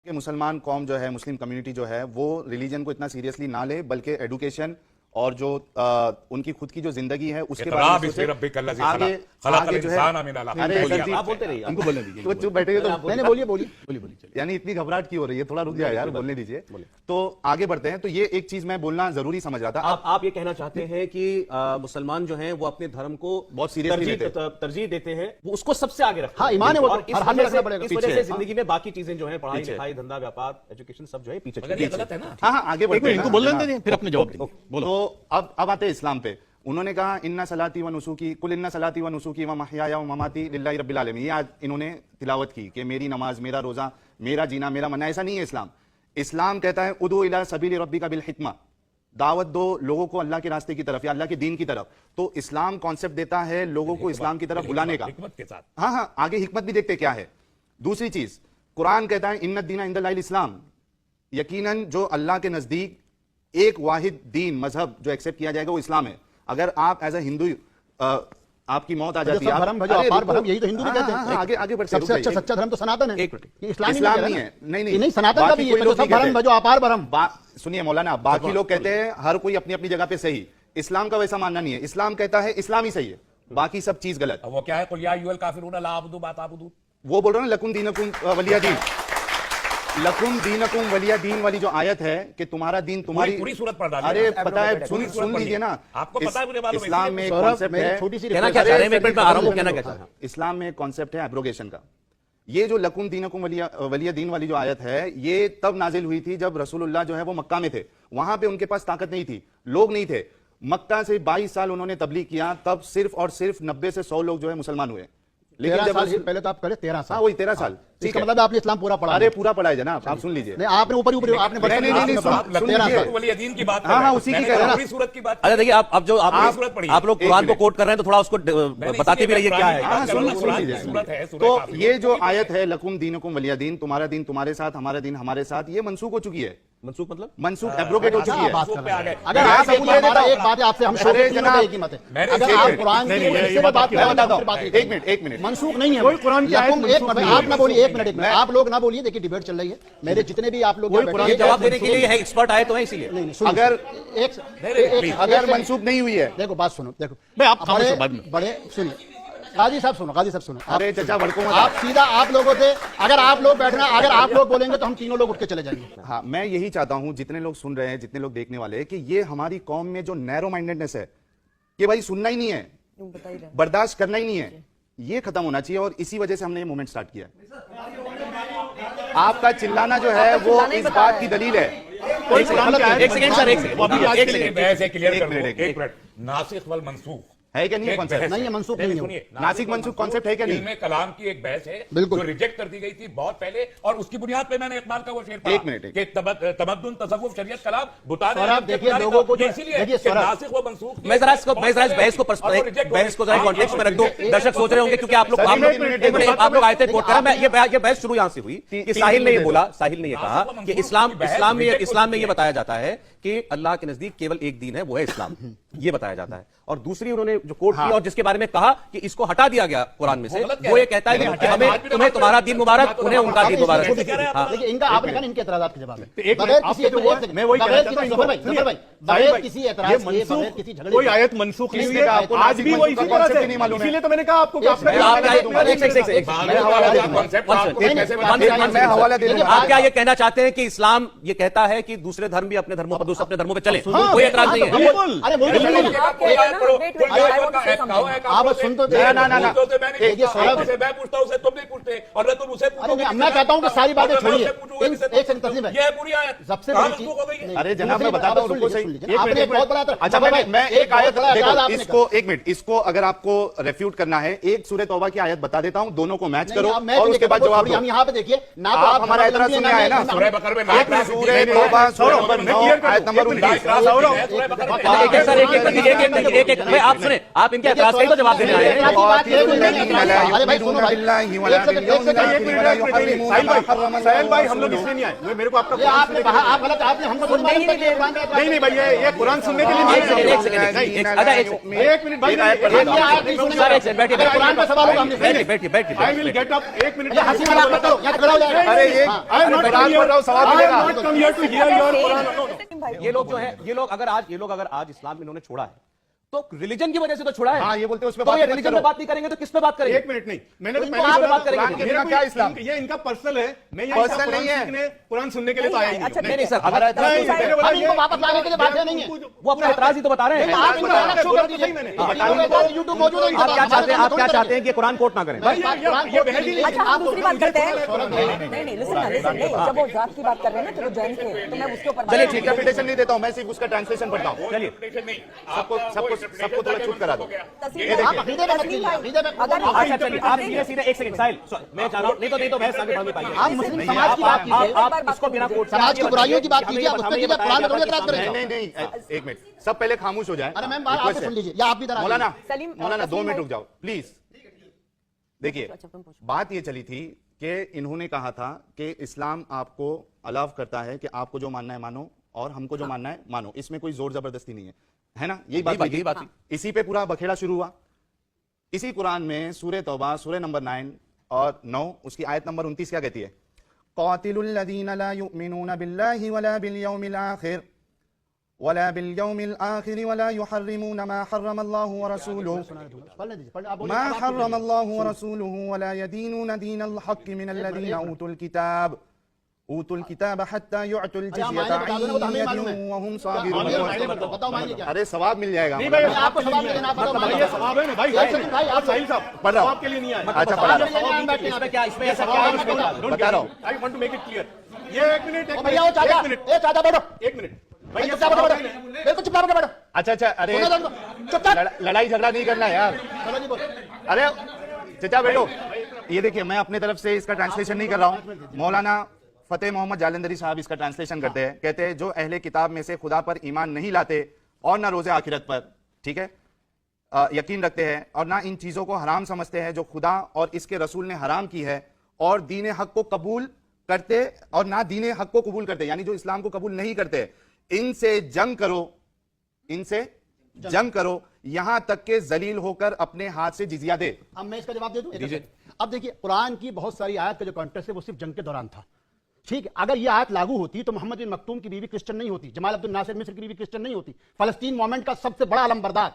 कि मुसलमान कौम जो है, मुस्लिम कम्युनिटी जो है, वो रिलीजन को इतना सीरियसली ना ले, बल्कि एडुकेशन और जो उनकी खुद की जो जिंदगी है उसके बारे में आगे जो है। अरे आप बोलते रहिए, हमको बोलने दीजिए। तो चुप बैठे तो मैंने बोलिए यानी इतनी घबराहट क्यों हो रही है, थोड़ा रुक जाए यार, बोलने दीजिए। तो आगे बढ़ते हैं। तो ये एक चीज मैं बोलना जरूरी समझ रहा था। आप ये कहना चाहते हैं कि मुसलमान जो हैं वो अपने धर्म को बहुत सीरियसली तरजीह देते हैं, वो उसको सबसे आगे रखते हैं। हाँ, ईमान है वो, और इस वजह से जिंदगी में बाकी चीजें जो है, पढ़ाई लिखाई, धंधा, व्यापार, एजुकेशन, सब जो है पीछे गलत है ना। हाँ, आगे बढ़ते हैं, इनको बोलने दें, फिर अपने जवाब बोलो। तो अब आते हैं इस्लाम पे। उन्होंने कहा इन्ना सलाती व नुसूकी कुल इन्ना सलाती व नुसूकी व महयाया व ममाती लिल्लाहि रब्बिल आलमीन। ये आज इन्होंने तिलावत की कि मेरी नमाज, मेरा रोजा, मेरा जीना, मेरा मरना। ऐसा नहीं है इस्लाम। इस्लाम कहता है उदू इला सबील रब्बिका बिल हिकमा, दावत दो लोगों को अल्लाह के रास्ते की तरफ या अल्लाह के दीन की तरफ। तो इस्लाम कॉन्सेप्ट देता है लोगों को इस्लाम की तरफ बुलाने का। हाँ, आगे हिकमत भी देखते क्या है। दूसरी चीज, कुरान कहता है इन्ना दीना इंदल्लाहिल इस्लाम, यकीनन जो अल्लाह के नजदीक एक वाहिद दीन मजहब जो एक्सेप्ट किया जाएगा वो इस्लाम है। अगर आप एज ए हिंदू आपकी मौत आ जाती है, यही तो हिंदू भी कहते हैं। आगे बढ़ते सबसे अच्छा सच्चा धर्म तो सनातन है, इस्लाम नहीं है। नहीं, सनातन का भी है, सब धर्म भजो अपार ब्रह्म। सुनिए मौलाना, बाकी लोग कहते हैं हर कोई अपनी अपनी जगह पे सही। इस्लाम का वैसा मानना नहीं है। इस्लाम कहता है इस्लाम ही सही है, बाकी सब चीज गलत। वो क्या है, कुल या अय्युहल काफिरून ला अअबुदु मा ताबुदून, वो बोल रहा हूं लकुम दीनकुम वलिया दीन। लकुम दीनकुम वलिया दीन वाली जो आयत है कि तुम्हारा दीन तुम्हारी पूरी सूरत पढ़ डाली। अरे पता है, सुन लीजिए ना, आपको पता है, मुझे मालूम है। इस्लाम में कॉन्सेप्ट है, छोटी सी कहना क्या चाह रहे हैं, एक मिनट में आ रहा हूं, कहना क्या चाह रहे हैं। इस्लाम में कॉन्सेप्ट है एब्रोगेशन का। ये जो लकुम दीनकुम वलिया दीन वाली जो आयत है, ये तब नाजिल हुई थी जब रसूलुल्लाह जो है वो मक्का में थे। वहां पे उनके पास ताकत नहीं थी, लोग नहीं थे। मक्का से 22 साल उन्होंने तबलीग किया, तब सिर्फ और सिर्फ 90 से 100 लोग जो है मुसलमान हुए। लेकिन जब पहले तो आप करें 13 साल, वही 13 साल, इसका मतलब आपने इस्लाम पूरा पढ़ा। अरे पूरा पढ़ा है जनाब, आप सुन लीजिए। नहीं, आपने ऊपर आपने की बात, हाँ, उसी की कह रहा पूरी सूरत की बात। अच्छा देखिए, आप जो आप लोग कुरान को कोट कर रहे हैं तो थोड़ा उसको बताते भी रहिए क्या है। सुन लीजिए। तो ये जो आयत है लकुम दीनकुम वलिया दीन, तुम्हारा दीन तुम्हारे साथ, हमारा दिन हमारे साथ, ये मनसूख हो चुकी है। मनसूख मतलब मनसूख एब्रोगेट हो चुकी है। अगर आप एक बात है आपसे, हम एक ही मत है। अगर आप कुरान की एक मिनट मनसूख नहीं है कुरान की आयत, आप ना बोलिए, एक मिनट, आप लोग ना बोलिए। देखिए डिबेट चल रही है, मेरे जितने भी आप लोग जवाब देने के लिए एक्सपर्ट आए तो है, इसीलिए अगर मनसूख नहीं हुई है। देखो बात सुनो, देखो बड़े सुनिए, गाजी साहब सुनो। अरे चचा भड़को मत। आप सीधा आप लोगों से, अगर आप लोग बैठना, अगर आप लोग बोलेंगे तो हम तीनों लोग उठ के चले जाएंगे। हाँ, मैं यही चाहता हूं, जितने लोग सुन रहे हैं, जितने लोग देखने वाले हैं, कि ये हमारी कौम में जो नैरो माइंडेडनेस है कि भाई सुनना ही नहीं है, बर्दाश्त करना ही नहीं है, ये खत्म होना चाहिए। और इसी वजह से हमने ये मूवमेंट स्टार्ट किया है। आपका चिल्लाना जो है वो इस बात की दलील है। एक सेकंड सर, एक मिनट। नासिख वल मनसूख है क्या नहीं है कॉन्सेप्ट? नहीं है, मनसूख नहीं है। नासिक मनसूख कॉन्सेप्ट है क्या नहीं? इल्मे कलाम की एक बहस है बिल्कुल, जो रिजेक्ट कर दी गई थी बहुत पहले, और उसकी बुनियाद पे मैंने इकबाल का वो शेर पढ़ा। एक मिनट कि तमद्दुन, तसव्वुफ, शरीयत, कलाम बुताने। आप देखिए लोगों को, इसीलिए नासिख व मनसूख। मैं जरा बहस को जरा कॉन्टेक्स्ट में रख दूं, दर्शक सोच रहे होंगे क्योंकि आप लोग आए थे कोट करा। मैं ये बहस शुरू यहां से हुई कि साहिल ने ये बोला, साहिल ने ये कहा कि इस्लाम में ये बताया जाता है कि अल्लाह के नजदीक केवल एक दीन है, वो है इस्लाम, ये बताया जाता है। और दूसरी उन्होंने जो कोट किया और जिसके बारे में कहा कि इसको हटा दिया गया कुरान में से, वो ये कहता है कि हमें तुम्हें तुम्हारा दीन मुबारक, उन्हें उनका दीन मुबारक। देखिए इनका आपने कहा इनके एतराज़ात के जवाब में बगैर किसी झगड़े कोई आयत मनसूख नहीं हुई है, आज भी वो इसी तरह से नहीं मालूम है। इसीलिए तो मैंने कहा आपको आप क्या ये कहना चाहते हैं कि इस्लाम ये कहता है कि दूसरे धर्म भी अपने धर्मों पर, अपने धर्मों पर चले, कोई एतराज नहीं है? आप सुन तो मैं पूछता हूं, तुम नहीं पूछते, और तुम उसे पूछोगे। मैं कहता हूं कि सारी बातें छोड़िए, एक सेकंड तस्लीम है, ये पूरी आयत सबसे बड़ी चीज। अरे जनाब मैं बताता हूं, रुको सही। आपने बहुत बड़ा, अच्छा मैं एक आयत देखो, इसको एक मिनट, इसको अगर आपको रेफ्यूट करना है, एक सूरह तौबा की आयत बता देता हूं, दोनों को मैच करो और उसके बाद जवाब दो। हम यहाँ पे देखिए ना, तो आप हमारा एतराज सुनने आए ना। सूरह बकर में सूरह तौबा सूरह नंबर 9 आयत नंबर 19। आप सुने, आप इनके एतराज का तो जवाब देने आए हैं। साहिल भाई, हम लोग मानो। इसलिए नहीं आए, वो मेरे को आपका ये आपने कहा, आप गलत, आपने हमको थोड़ी मालूम था कि ये कुरान का नहीं नहीं भाई, ये कुरान सुनने के लिए नहीं एक सेकंड, आए। एक सेकंड, नहीं, अच्छा, एक सेकंड। एक मिनट भाई, ये आयत नहीं सुनी। सर, एक सेकंड, बैठिए, अगर कुरान का सवाल होगा हमने बैठिए बैठिए बैठिए आई विल गेट अप, एक मिनट। ये हंसी मजाक मत करो, यहाँ झगड़ा हो जाएगा। अरे ये हाँ। आई एम नॉट कुरान पढ़ रहा हूं, सवाल मिलेगा। Not come here to hear your Quran. ये लोग जो है, ये लोग अगर आज इस्लाम इन्होंने छोड़ा है तो रिलीजन की वजह से तो छोड़ा है। हाँ, ये बोलते हैं उस पे तो बात ये मत रिलीजन करो। पे बात नहीं करेंगे तो किस पे बात करेंगे? एक मिनट नहीं, मैंने तो इनको पहले कहाँ पे बोला, बात करेंगे? कुरान के बिना क्या इस्लाम, ये इनका पर्सनल है। मैं यहाँ पर्सनल नहीं है। सीखने, कुरान सुनने के लिए तो आया ही अच्छा, नहीं। नहीं सर, अगर नहीं, मैंने बोला हम इनको ये- वापस लाने के लिए बातें नहीं है। वो अपना एतराज ही तो बता रहे हैं। आप इनको अलग शो कर दीजिए। यूट्यूब मौजूद है, आप क्या चाहते हैं कि कुरान कोट ना करें? भाई, ये बहन ही नहीं। अच्छा, हम दूसरी बात करते हैं। नहीं, लिसन नहीं, जब वो जात की बात कर रहे हैं ना, चलो जैन के, तो मैं उसके ऊपर चलिए ठीक है, इंटरप्रिटेशन नहीं देता हूं, मैं सिर्फ उसका ट्रांसलेशन पढ़ता हूं। चलिए, सबको थोड़ा चुप करा दो। आप अकीदे में मत कीजिए, अकीदे में अच्छा चलिए, आप सीधे एक सेकंड साहिल, मैं चाह रहा हूं, नहीं तो बहस आगे बढ़ नहीं पाएगी। आप मुस्लिम समाज की बात कीजिए, आप इसको बिना कोट समाज की बुराइयों की बात कीजिए, आप उस पर कीजिए, कुरान में थोड़ी एतराज नहीं करेंगे। नहीं, एक मिनट, सब पहले खामोश हो जाए। अरे मैम, आप Request है। सुन लीजिए, या आप भी इधर आ जाइए। मौलाना 2 मिनट रुक जाओ प्लीज। देखिए, अच्छा, तुम पूछो। बात ये चली थी कि इन्होंने कहा था कि इस्लाम आपको अलाउ करता है कि आपको जो मानना है मानो और हमको जो मानना है मानो, इसमें कोई जोर जबरदस्ती नहीं है ना? यही बात थी। इसी पे पूरा बखेड़ा शुरू हुआ। इसी कुरान में सूरह तौबा सूरह नंबर 9 और 9 उसकी आयत नंबर 29 क्या कहती है? क़ातिलुल लज़ीना ला युमिनूना बिल्लाहि वला बिल यौमिल आखिर वला बिल यौमिल आखिर वला युहर्रिमूना मा हर्रमल्लाहु व रसूलुहु पढ़ने दीजिए, पढ़ने, आप बोलिए, मा आप कीजिए। हर्रमल्लाहु व रसूलुहु वला यदीनूना दीनल हक़्क़ि मिनल लज़ीना ऊतुल किताब हत्ता युअतुल जिज़्यता बता दो ना, वो तो हमें मालूम है। व हुम बताओ मायने क्या है? अरे सवाब मिल जाएगा। नहीं भाई, आपको सवाब देना, आप बताओ भाई, मायने ये क्या है? सवाब है ना भाई। एक सेकंड भाई, आप साहिल साहब, पढ़ रहा हूं। सवाब के लिए नहीं आए। अच्छा, पढ़ा रहा हूं। इसमें क्या, इसमें ऐसा क्या है? इसमें क्या? बता रहा हूं। I want to make it clear. ये एक मिनट, ओ भैया, वो चाचा, ए चाचा बैठो, एक मिनट भाई, ये चुपचाप बैठो, सवाब बैठो, बिल्कुल चुपचाप बैठो, बैठो। अच्छा, अरे सुनो तो, चुपचाप। लड़ाई झगड़ा नहीं करना है यार। चलो जी, बोलो। अरे चाचा बैठो। ये देखिए, मैं अपने तरफ से इसका ट्रांसलेशन नहीं कर रहा हूँ। मौलाना फतेह मोहम्मद जालंधरी साहब इसका ट्रांसलेशन करते हैं। कहते हैं जो अहले किताब में से खुदा पर ईमान नहीं लाते और ना रोजे आखिरत पर, ठीक है, यकीन रखते हैं और ना इन चीजों को हराम समझते हैं जो खुदा और इसके रसूल ने हराम की है और दीन हक को कबूल करते और ना दीन हक को कबूल करते, यानी जो इस्लाम को कबूल नहीं करते, इनसे जंग करो, इनसे जंग करो यहां तक के जलील होकर अपने हाथ से जिजिया दे। अब मैं इसका जवाब दे दूं? अब देखिए, कुरान की बहुत सारी आयत का जो कॉन्टेक्स्ट है वो सिर्फ जंग के दौरान था। ठीक है, अगर ये आयत लागू होती तो मोहम्मद बिन मखतूम की बीवी क्रिश्चियन नहीं होती, जमाल अब्दुल नासिर मिस्र की बीवी क्रिश्चियन नहीं होती, फलस्तीन मूवमेंट का सबसे बड़ा अलमबरदार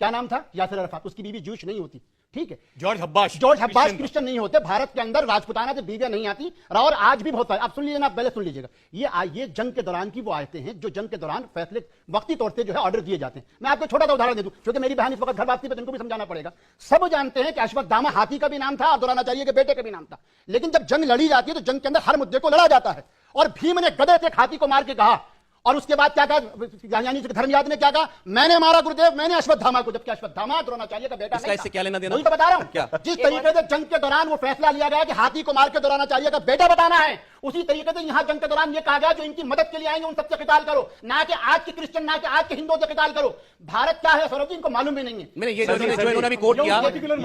क्या नाम था, यासिर अरफात, उसकी बीवी जूश नहीं होती। ठीक है, जॉर्ज हब्बाश क्रिश्चियन नहीं होते। भारत के अंदर राजपुताना से बीवियां नहीं आती, और आज भी बहुत है। आप सुन लीजिए ना, आप पहले सुन लीजिएगा। ये जंग के दौरान की वो आयतें हैं जो जंग के दौरान फैसले वक्ती तौर से जो है ऑर्डर दिए जाते हैं। मैं आपको छोटा सा उदाहरण दे दूं, क्योंकि मेरी बहन इस वक्त घर वापसी पे, इनको भी समझाना पड़ेगा। सब जानते हैं कि अश्वत्थामा हाथी का भी नाम था और द्रोणाचार्य के बेटे का भी नाम था, लेकिन जब जंग लड़ी जाती है तो जंग के अंदर हर मुद्दे को लड़ा जाता है। और भीम ने गदे से हाथी को मार के कहा, और उसके बाद क्या कहा, यानी धर्मयाद ने क्या कहा, मैंने मारा गुरुदेव, मैंने अश्वत्थामा को, जबकि अश्वत्थामा द्रोणाचार्य का बेटा नहीं था। इससे क्या लेना देना? वही तो बता रहा हूं। क्या? जिस तरीके से जंग के दौरान वो फैसला लिया गया कि हाथी को मार के द्रोणाचार्य का बेटा बताना है, उसी तरीके से यहां जंग के दौरान ये कहा गया जो इनकी मदद के लिए आएंगे उन सबसे क़िताल करो, ना कि आज के क्रिश्चियन, ना कि आज के हिंदुओं से क़िताल करो। भारत क्या है सौरभ जी, इनको मालूम भी नहीं है। मैंने ये जो इन्होंने अभी कोट किया, पर्टिकुलर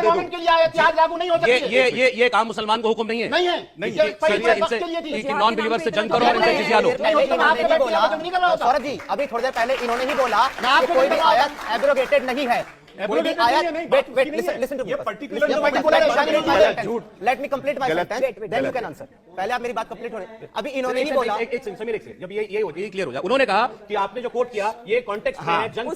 मोमेंट के लिए आया, इतिहास लागू नहीं हो सकती है। ये काम मुसलमान को हुक्म नहीं है। नहीं है, ये पर्टिकुलर वक्त के लिए थी। कि नॉन बिलीवर से जंग करो और इनसे जिजिया लो। सौरभ जी, अभी थोड़ी देर पहले इन्होंने ही बोला कि आपको कोई भी नहीं पता। आयत एब्रोगेटेड नहीं है। कोई भी आयत, wait, listen to me. ये particular झूठ। Let me complete my sentence, then you can answer. पहले आप मेरी बात कंप्लीट होने, अभी इन्होंने ही बोला। समीर, एक सेकंड, जब ये क्लियर हो जाए, उन्होंने कहा कि आपने जो कोट किया ये कॉन्टेक्स्ट में है, जंग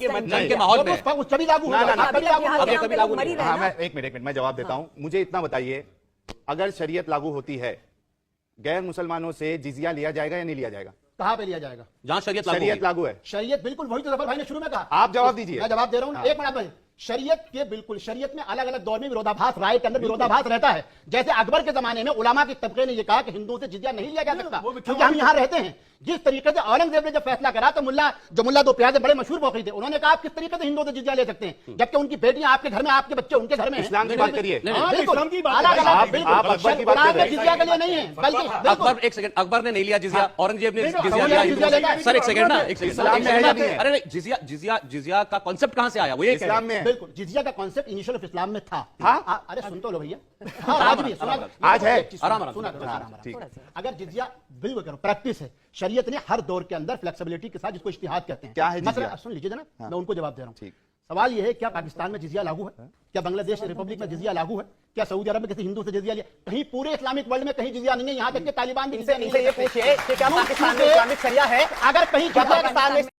के माहौल में है। कभी लागू होगा, कभी लागू होगा। अब ये कभी लागू नहीं। हाँ, मैं एक मिनट मैं जवाब देता हूं। मुझे इतना बताइए, अगर शरीयत लागू होती है, गैर मुसलमानों से जिजिया लिया जाएगा या नहीं लिया जाएगा? कहां पे लिया जाएगा? जहां शरीयत लागू है। शरीयत बिल्कुल, वही तो जफर भाई ने शुरू में कहा। आप जवाब दीजिए। मैं जवाब दे रहा हूं, एक मिनट भाई। शरीयत के बिल्कुल, शरीयत में अलग अलग दौर में विरोधाभास, राय के अंदर विरोधाभास रहता है। जैसे अकबर के जमाने में उलमा के तबके ने यह कहा कि हिंदुओं से जिजिया नहीं लिया जा सकता, क्योंकि हम यहां रहते हैं। जिस तरीके से औरंगजेब ने जब फैसला करा तो मुल्ला दो प्याजे बड़े मशहूर वकील थे, उन्होंने कहा आप किस तरीके से हिंदुओं से जिजिया ले सकते हैं, जबकि उनकी बेटियां आपके घर में, आपके बच्चे उनके घर में हैं। इस्लाम की बात करिए। इस्लाम की बात अलग अलग, आप बिल्कुल अकबर की बात कर रहे हैं। जिजिया के लिए नहीं है, बल्कि अकबर, एक सेकंड, अकबर ने नहीं लिया जिजिया, औरंगजेब ने जिजिया जिजिया लिया। लेगा। सर एक सेकंड ना, एक सेकंड, इस्लाम में है या नहीं है? अरे जिजिया का कॉन्सेप्ट कहां से आया? वो ये इस्लाम में है। बिल्कुल जिजिया का कॉन्सेप्ट इनिशियल ऑफ इस्लाम में था। हाँ? अरे सुन तो लो भैया, हाँ आज भी सुना, आज है। सुना करो, अगर जिजिया बिल्कुल करो प्रैक्टिस है, शरीयत ने हर दौर के अंदर फ्लेक्सिबिलिटी के साथ, जिसको इज्तिहाद कहते हैं। क्या है जिजिया? मसला सुन लीजिए ना, मैं उनको जवाब दे रहा हूँ। ठीक। सवाल यह है, क्या पाकिस्तान में जिजिया लागू है? क्या बांग्लादेश रिपब्लिक में जिजिया लागू है? क्या सऊदी अरब में किसी हिंदू से जिजिया लिया? कहीं पूरे इस्लामिक वर्ल्ड में कहीं जिजिया नहीं है, यहाँ तक कि तालिबान भी इनसे ये पूछिए कि क्या पाकिस्तान में इस्लामिक शरिया है? अगर कहीं क्या पाकिस्तान में